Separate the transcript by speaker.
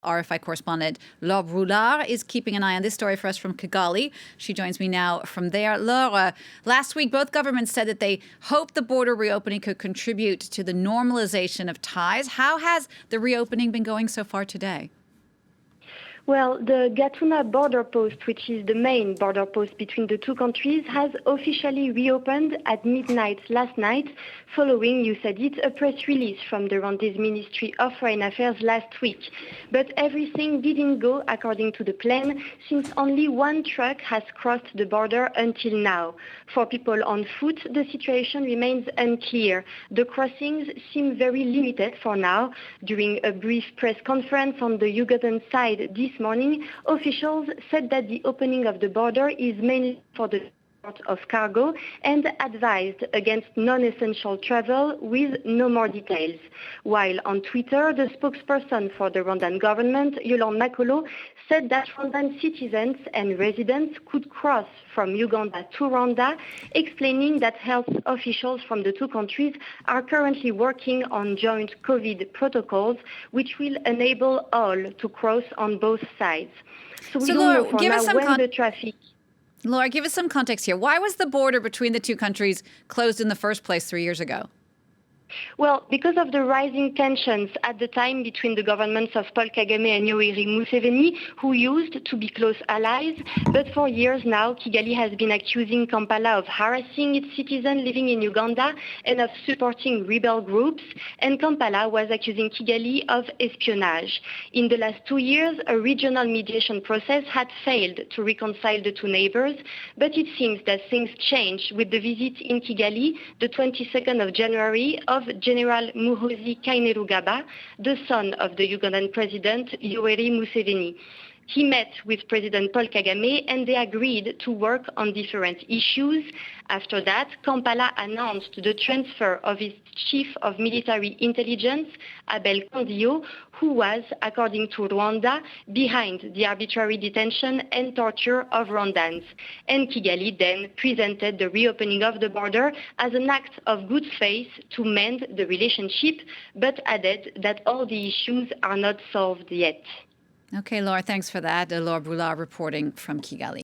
Speaker 1: RFI correspondent Laure Brulard is keeping an eye on this story for us from Kigali. She joins me now from there. Laure, last week, both governments said that they hope the border reopening could contribute to the normalization of ties. How has the reopening been going so far today?
Speaker 2: Well, the Gatuna border post, which is the main border post between the two countries, has officially reopened at midnight last night, following, you said it, a press release from the Rwandese Ministry of Foreign Affairs last week. But everything didn't go according to the plan, since only one truck has crossed the border until now. For people on foot, the situation remains unclear. The crossings seem very limited for now. During a brief press conference on the Ugandan side this morning, officials said that the opening of the border is mainly for the transport of cargo and advised against non-essential travel with no more details. While on Twitter, the spokesperson for the Rwandan government, Yolande Makolo, said that Rwandan citizens and residents could cross from Uganda to Rwanda, explaining that health officials from the two countries are currently working on joint COVID protocols, which will enable all to cross on both sides. So we don't know for now when the traffic...
Speaker 1: Laura, give us some context here. Why was the border between the two countries closed in the first place 3 years ago?
Speaker 2: Well, because of the rising tensions at the time between the governments of Paul Kagame and Yoweri Museveni, who used to be close allies. But for years now, Kigali has been accusing Kampala of harassing its citizens living in Uganda and of supporting rebel groups. And Kampala was accusing Kigali of espionage. In the last 2 years, a regional mediation process had failed to reconcile the two neighbors. But it seems that things changed with the visit in Kigali, the 22nd of January, of General Muhoozi Kainerugaba, the son of the Ugandan president Yoweri Museveni. He met with President Paul Kagame and they agreed to work on different issues. After that, Kampala announced the transfer of its chief of military intelligence, Abel Kandiyo, who was, according to Rwanda, behind the arbitrary detention and torture of Rwandans. And Kigali then presented the reopening of the border as an act of good faith to mend the relationship, but added that all the issues are not solved yet.
Speaker 1: Okay, Laura, thanks for that. Laure Brulard reporting from Kigali.